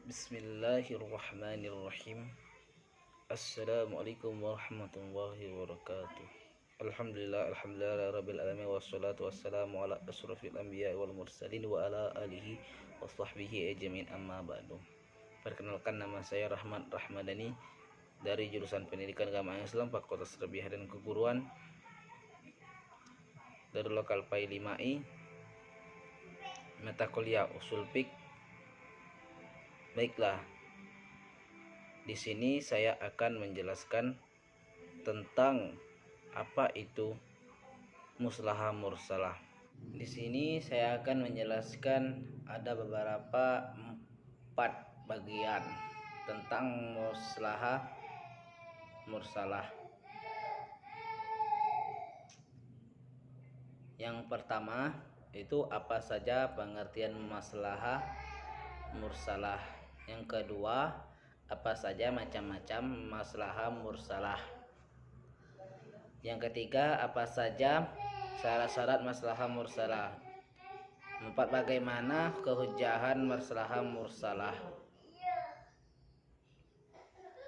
Bismillahirrahmanirrahim. Assalamualaikum warahmatullahi wabarakatuh. Alhamdulillah rabbil alamin wassalatu wassalamu ala asrofil anbiya wal mursalin wa ala alihi wa sahbihi ajmain, amma ba'du. Perkenalkan, nama saya Rahmat Rahmadani dari jurusan Pendidikan Agama Islam Fakultas Tarbiyah dan Keguruan dari lokal PAI 5I, mata kuliah Usul Fiqh. Baiklah, di sini saya akan menjelaskan tentang apa itu muslahah mursalah. Di sini saya akan menjelaskan ada beberapa 4 bagian tentang muslahah mursalah. Yang pertama itu apa saja pengertian maslahah mursalah. Yang kedua, apa saja macam-macam maslahah mursalah. Yang ketiga, apa saja syarat-syarat maslahah mursalah. 4, bagaimana kehujahan maslahah mursalah.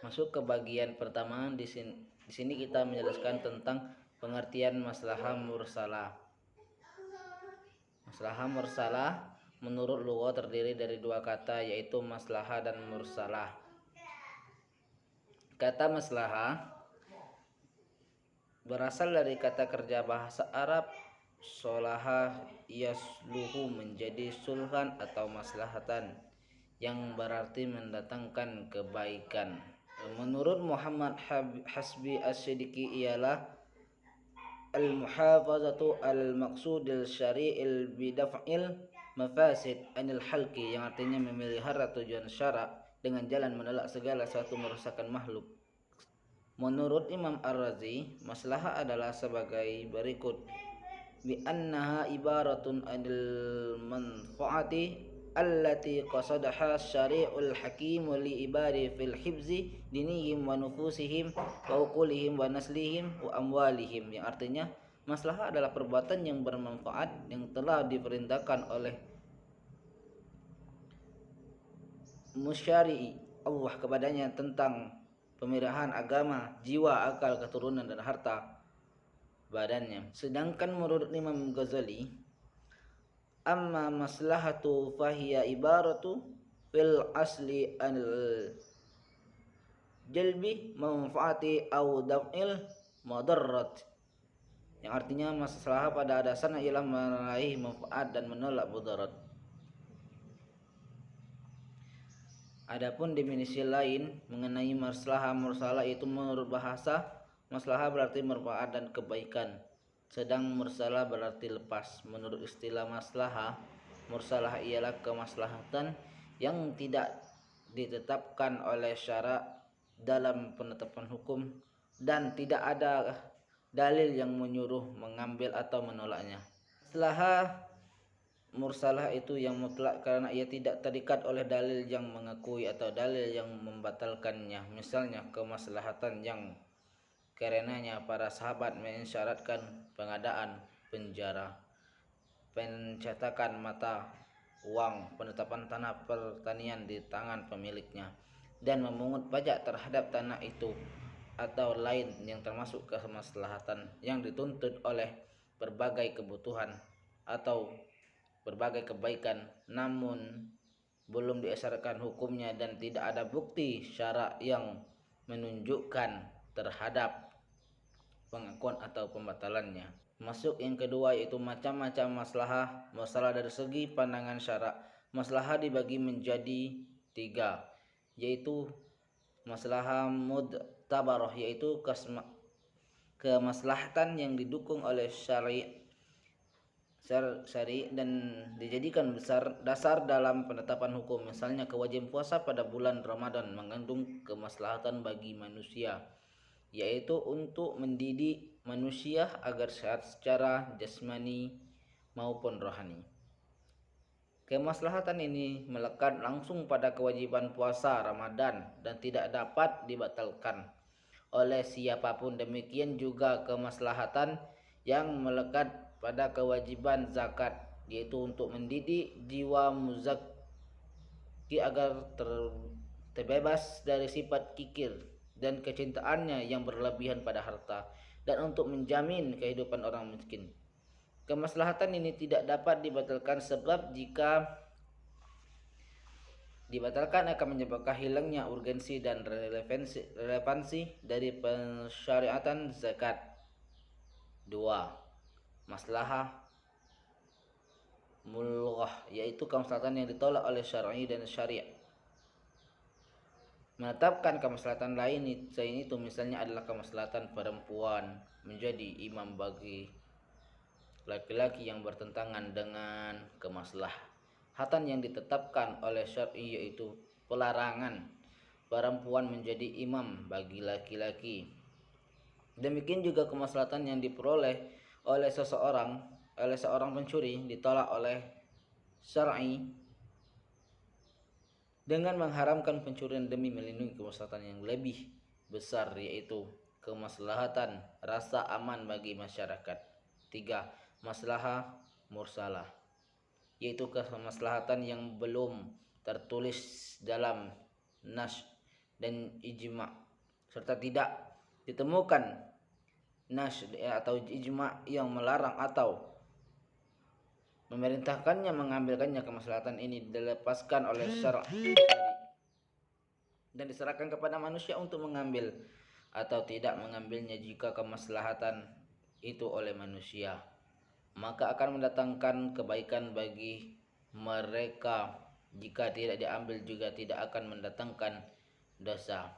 Masuk ke bagian pertama, di sini kita menjelaskan tentang pengertian maslahah mursalah. Maslahah mursalah menurut lugha terdiri dari 2 kata, yaitu maslahah dan mursalah. Kata maslahah berasal dari kata kerja bahasa Arab solaha yasluhu, menjadi sulhan atau maslahatan, yang berarti mendatangkan kebaikan. Menurut Muhammad Hasbi As-Siddiqi ialah al-muhafazatu al-maqsudil syari'il bidaf'il mafasid anil halqi, yang artinya memelihara tujuan syarak dengan jalan menolak segala sesuatu merusakkan makhluk. Menurut Imam Ar-Razi, maslahah adalah sebagai berikut: bi annaha ibaratun anil manfaati allati qasadaha syari'ul hakim li ibadi fil hibzi dinihim wa nufusihim wa uqulihim wa naslihim wa amwalihim, yang artinya maslahah adalah perbuatan yang bermanfaat yang telah diperintahkan oleh musyari'i Allah kepadanya tentang pemeliharaan agama, jiwa, akal, keturunan, dan harta badannya. Sedangkan menurut Imam Ghazali, amma maslahatu fahiya ibaratu fil asli anil jalbi manfaati au daf'il madarrat, yang artinya maslahah pada dasarnya ialah meraih manfaat dan menolak mudarat. Adapun definisi lain mengenai maslahah mursalah itu menurut bahasa, maslahah berarti manfaat dan kebaikan, sedang mursalah berarti lepas. Menurut istilah maslahah, mursalah ialah kemaslahatan yang tidak ditetapkan oleh syarak dalam penetapan hukum dan tidak ada dalil yang menyuruh mengambil atau menolaknya. Maslahah mursalah itu yang mutlak karena ia tidak terikat oleh dalil yang mengakui atau dalil yang membatalkannya. Misalnya kemaslahatan yang karenanya para sahabat mensyaratkan pengadaan penjara, pencetakan mata uang, penetapan tanah pertanian di tangan pemiliknya, dan memungut pajak terhadap tanah itu atau lain yang termasuk kemaslahatan yang dituntut oleh berbagai kebutuhan atau berbagai kebaikan, namun belum diasarkan hukumnya dan tidak ada bukti syarak yang menunjukkan terhadap pengakuan atau pembatalannya. Masuk yang kedua, yaitu macam-macam maslahah mursalah. Dari segi pandangan syarak, maslahah dibagi menjadi 3, yaitu maslahah mudtabarah, yaitu kemaslahatan yang didukung oleh syari dan dijadikan dasar dalam penetapan hukum. Misalnya kewajiban puasa pada bulan Ramadan mengandung kemaslahatan bagi manusia, yaitu untuk mendidik manusia agar sehat secara jasmani maupun rohani. Kemaslahatan ini melekat langsung pada kewajiban puasa Ramadan dan tidak dapat dibatalkan oleh siapapun. Demikian juga kemaslahatan yang melekat pada kewajiban zakat, yaitu untuk mendidik jiwa muzakkiyah agar terbebas dari sifat kikir dan kecintaannya yang berlebihan pada harta, dan untuk menjamin kehidupan orang miskin. Kemaslahatan ini tidak dapat dibatalkan, sebab jika dibatalkan akan menyebabkan hilangnya urgensi dan relevansi dari pensyariatan zakat. 2. Maslahah mulghah, yaitu kemaslahatan yang ditolak oleh syar'i dan syariat. Menetapkan kemaslahatan lain selain itu misalnya adalah kemaslahatan perempuan menjadi imam bagi laki-laki yang bertentangan dengan kemaslahatan yang ditetapkan oleh syar'i, yaitu pelarangan perempuan menjadi imam bagi laki-laki. Demikian juga kemaslahatan yang diperoleh oleh seorang pencuri ditolak oleh syar'i dengan mengharamkan pencurian demi melindungi kemaslahatan yang lebih besar, yaitu kemaslahatan rasa aman bagi masyarakat. 3. Maslahah mursalah, yaitu kemaslahatan yang belum tertulis dalam nas dan ijma, serta tidak ditemukan nas atau ijma yang melarang atau memerintahkannya mengambilkannya. Kemaslahatan ini dilepaskan oleh syar'i dan diserahkan kepada manusia untuk mengambil atau tidak mengambilnya. Jika kemaslahatan itu oleh manusia, maka akan mendatangkan kebaikan bagi mereka. Jika tidak diambil juga tidak akan mendatangkan dosa.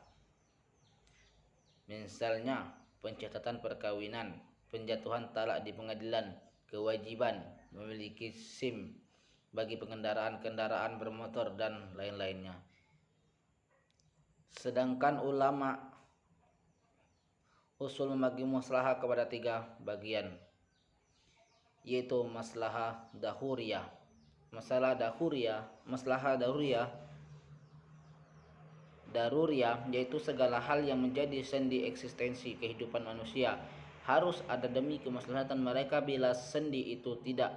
Misalnya pencatatan perkawinan, penjatuhan talak di pengadilan, kewajiban memiliki SIM bagi kendaraan bermotor, dan lain-lainnya. Sedangkan ulama usul membagi maslahah kepada 3 bagian, yaitu maslahah dahuriyah. Maslahah daruriyah yaitu segala hal yang menjadi sendi eksistensi kehidupan manusia harus ada demi kemaslahatan mereka. Bila sendi itu tidak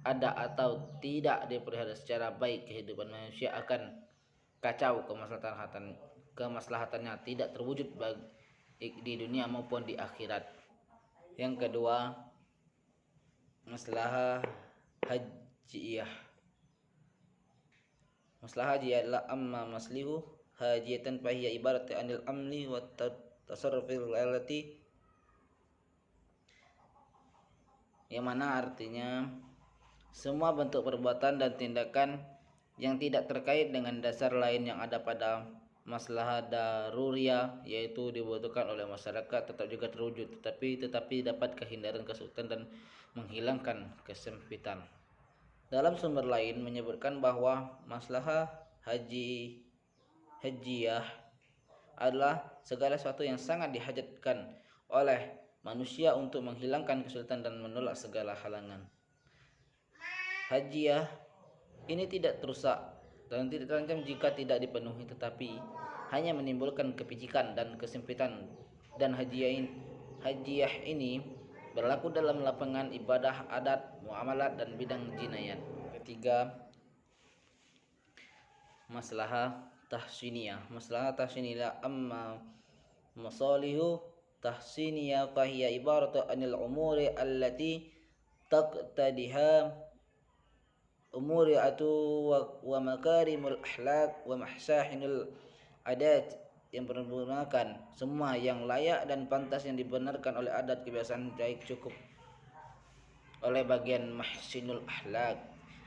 ada atau tidak dipelihara secara baik, kehidupan manusia akan kacau. Kemaslahatannya tidak terwujud di dunia maupun di akhirat. Yang kedua, maslahah hajiyah. Maslahah hajiyah adalah amma maslihu hajiyatan fahiya ibarat anil amli wa tasarrufil alati, yang mana artinya semua bentuk perbuatan dan tindakan yang tidak terkait dengan dasar lain yang ada pada maslahah daruriyah, yaitu dibutuhkan oleh masyarakat, tetap juga terwujud, tetapi dapat kehindaran kesulitan dan menghilangkan kesempitan. Dalam sumber lain menyebutkan bahwa maslahah hajiyah adalah segala sesuatu yang sangat dihajatkan oleh manusia untuk menghilangkan kesulitan dan menolak segala halangan. Hajiyah ini tidak rusak dan tidak terancam jika tidak dipenuhi, tetapi hanya menimbulkan kepicikan dan kesempitan. Dan hajiyah ini berlaku dalam lapangan ibadah, adat, muamalat, dan bidang jinayat. Ketiga, maslahah tahsiniyah. Maslahah tahsiniyah amma masalihu tahsiniyah fahiya ibaratu anil umuri allati taqtadiha umuriatu wa makarimul akhlaq wa mahsahinul adat, yang menggunakan semua yang layak dan pantas yang dibenarkan oleh adat kebiasaan baik cukup oleh bagian mahsinul akhlaq.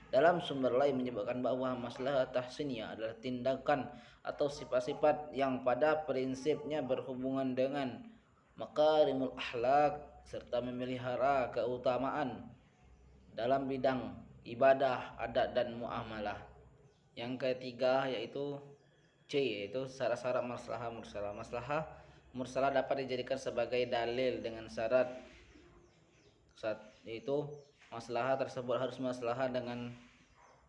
Dalam sumber lain menyebutkan bahwa maslahah tahsiniyah adalah tindakan atau sifat-sifat yang pada prinsipnya berhubungan dengan makarimul akhlaq serta memelihara keutamaan dalam bidang ibadah, adat, dan muamalah. Yang ketiga yaitu yaitu syarat-syarat maslahah mursalah. Maslahah mursalah dapat dijadikan sebagai dalil dengan syarat yaitu maslahah tersebut harus maslahah dengan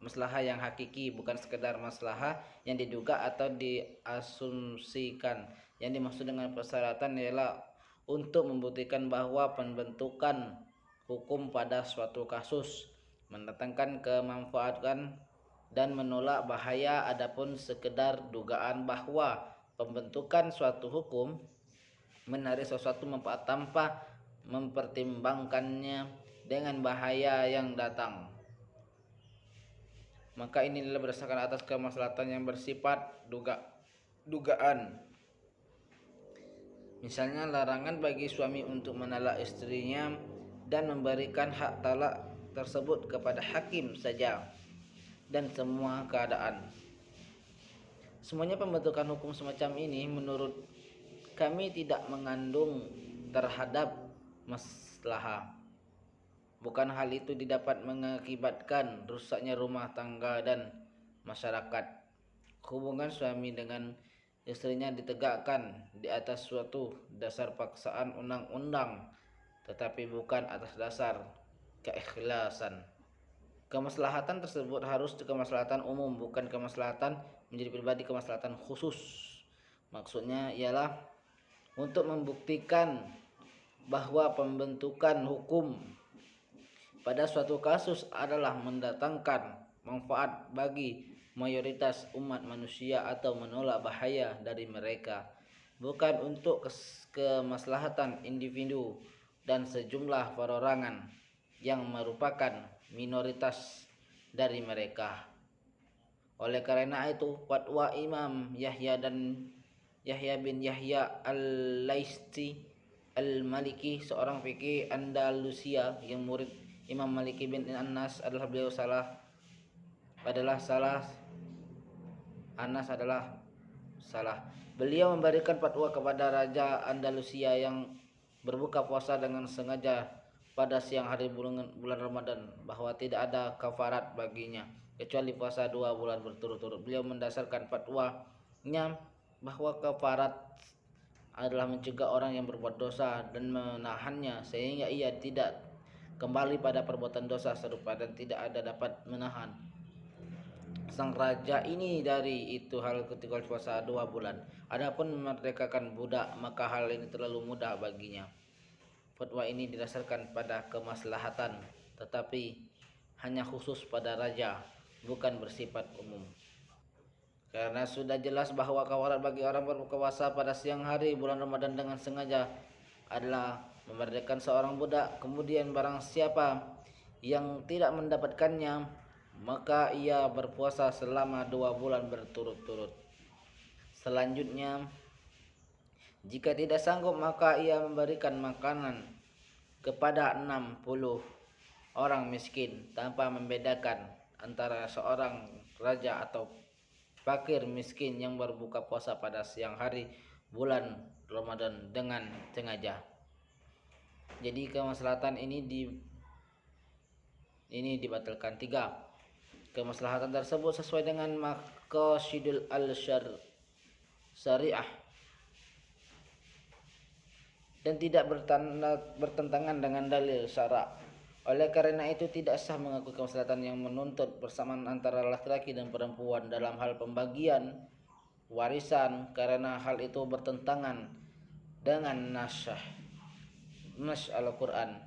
maslahah yang hakiki, bukan sekedar maslahah yang diduga atau diasumsikan. Yang dimaksud dengan persyaratan ialah untuk membuktikan bahwa pembentukan hukum pada suatu kasus mendatangkan kemanfaatan dan menolak bahaya. Adapun sekedar dugaan bahwa pembentukan suatu hukum menarik sesuatu manfaat tanpa mempertimbangkannya dengan bahaya yang datang, maka ini adalah berdasarkan atas kemaslahatan yang bersifat dugaan. Misalnya larangan bagi suami untuk menalak istrinya dan memberikan hak talak tersebut kepada hakim saja dan semua keadaan. Semuanya pembentukan hukum semacam ini menurut kami tidak mengandung terhadap maslahah. Bukan hal itu didapat mengakibatkan rusaknya rumah tangga dan masyarakat. Hubungan suami dengan istrinya ditegakkan di atas suatu dasar paksaan undang-undang, tetapi bukan atas dasar keikhlasan. Kemaslahatan tersebut harus kemaslahatan umum, bukan kemaslahatan menjadi pribadi, kemaslahatan khusus. Maksudnya ialah untuk membuktikan bahwa pembentukan hukum pada suatu kasus adalah mendatangkan manfaat bagi mayoritas umat manusia atau menolak bahaya dari mereka, bukan untuk kemaslahatan individu dan sejumlah perorangan yang merupakan minoritas dari mereka. Oleh karena itu, fatwa Imam Yahya bin Yahya al-Laisti al-Maliki, seorang fikih Andalusia yang murid Imam Maliki bin Anas adalah salah. Beliau memberikan fatwa kepada Raja Andalusia yang berbuka puasa dengan sengaja pada siang hari bulan Ramadan bahwa tidak ada kafarat baginya kecuali puasa 2 bulan berturut-turut. Beliau mendasarkan fatwanya bahwa kafarat adalah mencegah orang yang berbuat dosa dan menahannya sehingga ia tidak kembali pada perbuatan dosa serupa dan tidak ada dapat menahan sang raja ini dari itu hal ketika puasa 2 bulan. Adapun memerdekakan budak, maka hal ini terlalu mudah baginya. Fatwa ini didasarkan pada kemaslahatan, tetapi hanya khusus pada raja, bukan bersifat umum. Karena sudah jelas bahwa kafarat bagi orang berbuka puasa pada siang hari bulan Ramadan dengan sengaja adalah memerdekakan seorang budak. Kemudian barang siapa yang tidak mendapatkannya, maka ia berpuasa selama 2 bulan berturut-turut. Selanjutnya, jika tidak sanggup, maka ia memberikan makanan kepada 60 orang miskin tanpa membedakan antara seorang raja atau fakir miskin yang berbuka puasa pada siang hari bulan Ramadan dengan sengaja. Jadi kemaslahatan ini dibatalkan. 3. Kemaslahatan tersebut sesuai dengan maqasidul syariah dan tidak bertentangan dengan dalil syarak. Oleh karena itu tidak sah mengakui kemaslahatan yang menuntut persamaan antara laki-laki dan perempuan dalam hal pembagian warisan, karena hal itu bertentangan dengan nas Al-Quran.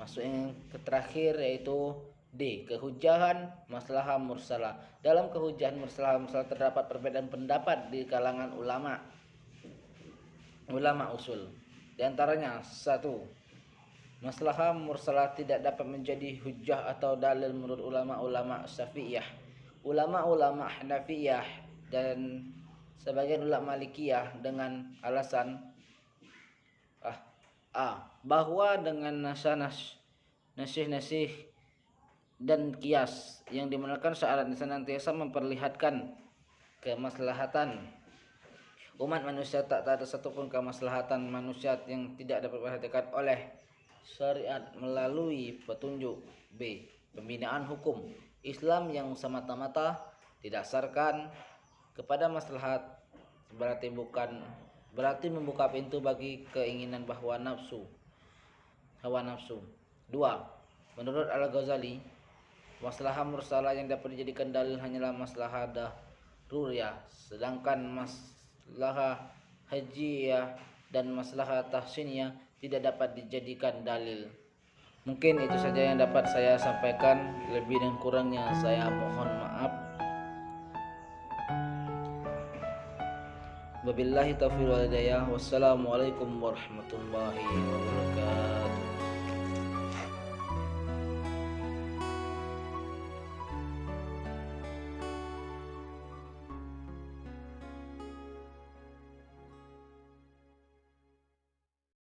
Masuk yang terakhir yaitu D. Kehujahan maslahah mursalah. Dalam kehujahan maslahah terdapat perbedaan pendapat di kalangan ulama usul. Di antaranya 1. Maslahah mursalah tidak dapat menjadi hujjah atau dalil menurut ulama-ulama Syafi'iyah, ulama-ulama Hanafiyah dan sebagian ulama Malikiyah dengan alasan bahwa dengan nasih dan kias yang dimenangkan syarat senantiasa memperlihatkan kemaslahatan umat manusia, tak ada satupun kemaslahatan manusia yang tidak dapat diperhatikan oleh syariat melalui petunjuk. B. Pembinaan hukum Islam yang semata-mata didasarkan kepada maslahat berarti membuka pintu bagi keinginan hawa nafsu. 2. Menurut Al-Ghazali, maslahah mursalah yang dapat dijadikan dalil hanyalah maslahah daruriyah, sedangkan maslahah hajiyah dan maslahah tahsiniyah tidak dapat dijadikan dalil. Mungkin itu saja yang dapat saya sampaikan, lebih dan kurangnya saya mohon maaf. Wabillahi taufiq wal hidayah. Wassalamualaikum warahmatullahi wabarakatuh.